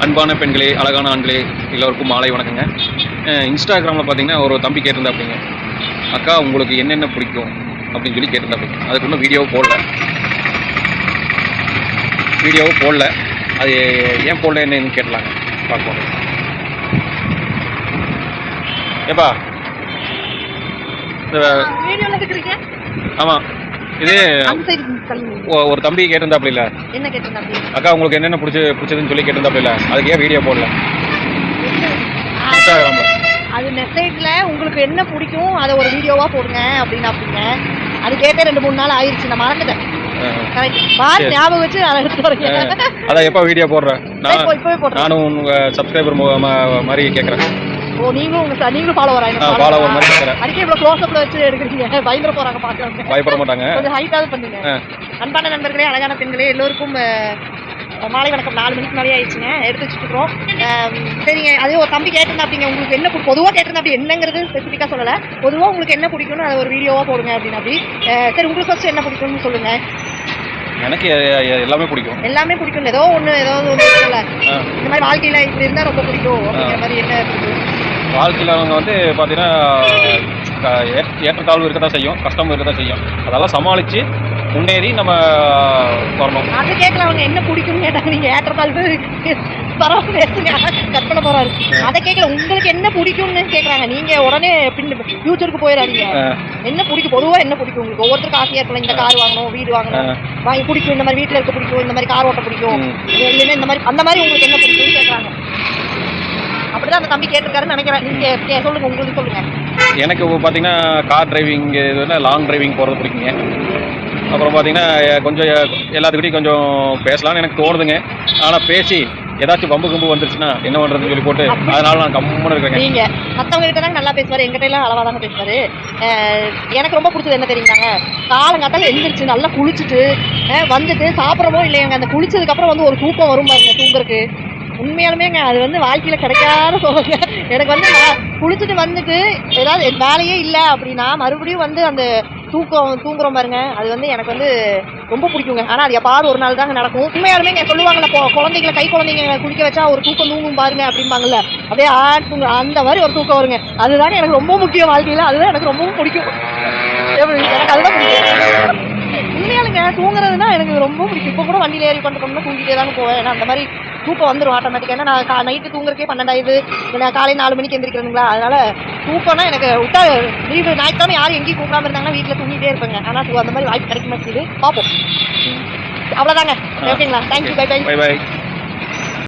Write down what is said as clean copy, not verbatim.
அன்பான பெண்களே, அழகான ஆண்களே, எல்லோருக்கும் மாலை வணக்கங்க. இன்ஸ்டாகிராமில் பார்த்தீங்கன்னா ஒரு தம்பி கேட்டிருந்தாப்பிங்க, அக்கா உங்களுக்கு என்னென்ன பிடிக்கும் அப்படின்னு சொல்லி கேட்டிருந்தாப்பிங்க. அதுக்கு இன்னும் வீடியோவும் போடல. அது ஏன் போடல என்னன்னு கேட்டலாங்க, பார்ப்போம். ஏப்பா ஆமாம், இது ஒரு தம்பி கேட்டிருந்தாப்பில்ல, என்ன கேட்டிருந்தாப்பி? அக்கா உங்களுக்கு என்னென்ன பிடிச்சதுன்னு சொல்லி கேட்டிருந்தாப்பில்ல, அதுக்கு ஏன் வீடியோ போடல இன்ஸ்டாகிராமில்? அது மெசேஜ்ல உங்களுக்கு என்ன பிடிக்கும் அதை ஒரு வீடியோவா போடுங்க அப்படின்னாப்பிங்க. அது கேட்டே 2-3 நாள் ஆயிடுச்சு, நான் மறந்துட்டேன். ஞாபகம் வச்சு அதை எடுத்து வரீங்க. அதான் எப்போ வீடியோ போடுறேன் இப்பவே போடுறேன். நானும் உங்க சப்ஸ்கிரைபர் மாதிரி கேட்குறேன். ஓ, நீங்களும் ஃபாலோவர் மாதிரி கேட்குறேன். அதுக்கே இவ்வளோ க்ளோஸ்அப்ல வச்சு எடுக்கிறீங்க, பயங்கர போறாங்க பார்க்கறவங்க. பயப்பட மாட்டாங்க, கொஞ்சம் ஹைட்டாவது பண்ணுங்க. அன்பான நண்பர்களே, அழகான பெண்களே, எல்லோருக்கும் மாலை வணக்கம். 4 மணிக்கு மேலே ஆயிடுச்சுங்க, எடுத்து வச்சுட்டு இருக்கிறோம். சரிங்க, அதே ஒரு தம்பி கேட்டிருந்தா அப்படிங்க, உங்களுக்கு என்ன பொதுவாக கேட்டிருந்தா அப்படி என்னங்கிறது ஸ்பெசிஃபிக்காக சொல்லலை, பொதுவாக உங்களுக்கு என்ன பிடிக்கும்னு அதை ஒரு வீடியோவாக போடுங்க அப்படின்னு. அப்படி சரி, உங்களுக்கு ஃபர்ஸ்ட் என்ன பிடிக்கும்னு சொல்லுங்க. எனக்கு எல்லாமே பிடிக்கும். ஏதோ ஒன்று இருக்குல்ல, இந்த மாதிரி வாழ்க்கையில் இப்படி இருந்தால் ரொம்ப பிடிக்கும் அப்படிங்கிற மாதிரி என்ன பிடிக்கும்? வாழ்க்கையில் அவங்க வந்து பார்த்தீங்கன்னா ஏற்றத்தாழ்வு இருக்க தான் செய்யும், கஷ்டமும் இருக்க தான் செய்யும். அதெல்லாம் சமாளித்து முன்னேறி நம்ம வரணும். அது கேட்கல, அவங்க என்ன பிடிக்கும்னு கேட்டாங்க. நீங்கள் ஏற்றத்தாழ்வு பரவாயில்ல பேசுங்க, கட் பண்ண போறாரு. அதை கேட்கல, உங்களுக்கு என்ன பிடிக்கும்னு கேட்குறாங்க. நீங்கள் உடனே ஃபியூச்சருக்கு போயிடாதீங்க. என்ன பிடிக்கும், பொதுவாக என்ன பிடிக்கும் உங்களுக்கு? ஒவ்வொருத்தருக்கு ஆசையாக இருக்கலாம், இந்த கார் வாங்கணும், வீடு வாங்கணும், வாங்கி பிடிக்கும், இந்த மாதிரி வீட்டில் இருக்க பிடிக்கும், இந்த மாதிரி கார் ஓட்ட பிடிக்கும், இல்லைன்னா இந்த மாதிரி அந்த மாதிரி உங்களுக்கு என்ன பிடிக்கும்னு கேட்குறாங்க. அப்படிதான் அந்த தம்பி கேட்டிருக்காருன்னு நினைக்கிறேன். நீங்க சொல்லுங்க, உங்களுக்கு சொல்லுங்க. எனக்கு பார்த்தீங்கன்னா கார் டிரைவிங், லாங் டிரைவிங் போகிறது பிடிக்குங்க. அப்புறம் பார்த்தீங்கன்னா கொஞ்சம் எல்லாத்துக்கிட்டையும் கொஞ்சம் பேசலாம்னு எனக்கு தோணுதுங்க. ஆனால் பேசி ஏதாச்சும் வம்பு கும்பு வந்துருச்சுன்னா என்ன பண்ணுறதுன்னு சொல்லி போட்டு அதனால நான் கம்முன்னு இருக்கேங்க. நீங்கள் மற்றவங்க கிட்ட தாங்க நல்லா பேசுவார், எங்கிட்ட எல்லாம் அளவாக தாங்க பேசுவார். எனக்கு ரொம்ப பிடிச்சது என்ன தெரியுமாங்க, காலங்காத்தால எழுந்திரிச்சு நல்லா குளிச்சுட்டு வந்துட்டு சாப்பிட்றமோ இல்லையாங்க, அந்த குளிச்சதுக்கப்புறம் வந்து ஒரு தூக்கம் வரும் பாருங்க, தூங்குறதுக்கு. உண்மையாலுமேங்க அது வந்து வாழ்க்கையில் கிடைக்காத சொல்லுங்க. எனக்கு வந்து நான் குளிச்சுட்டு வந்துட்டு ஏதாவது வேலையே இல்லை அப்படின்னா மறுபடியும் வந்து அந்த தூங்குறோம் பாருங்க, அது வந்து எனக்கு வந்து ரொம்ப பிடிக்குங்க. ஆனால் அது எப்பாவது ஒரு நாள் தாங்க நடக்கும். உண்மையாலுமே சொல்லுவாங்கல்ல, குழந்தைங்களை கை குழந்தைங்க குளிக்க வச்சா ஒரு தூக்கம் தூங்கும் பாருங்க அப்படிம்பாங்கல்ல, அப்படியே தூங்க அந்த மாதிரி ஒரு தூக்கம் வருங்க. அதுதாங்க எனக்கு ரொம்ப முக்கியம் வாழ்க்கையில், அதுதான் எனக்கு ரொம்பவும் பிடிக்கும். எனக்கு அதுதான் பிடிக்கும் உண்மையாலுங்க. தூங்குறதுனா எனக்கு ரொம்ப பிடிக்கும். இப்போ கூட வண்டியில் ஏறி கொண்டு தூங்கிட்டே தாங்க போவேன். ஏன்னா அந்த மாதிரி தூக்கம் வந்துடும் ஆட்டோமேட்டிக்காக. ஏன்னா நான் நைட்டு தூங்குறதுக்கே 12 ஆயிடுது, நான் காலை 4 மணிக்கு எந்திரிக்கிறதுங்களா, அதனால தூக்கம்னா எனக்கு விட்டா லீவு ஞாயிற்றுக்கிழமை யாரும் எங்கேயும் கூப்பிடாம இருந்தாங்கன்னா வீட்டில் தூங்கிட்டே இருப்பேங்க. ஆனால் அந்த மாதிரி வாய்ப்பு கிடைக்க மாட்டேங்குது, பார்ப்போம். அவ்வளோதாங்க. ஓகேங்களா, தேங்க்யூ, பை.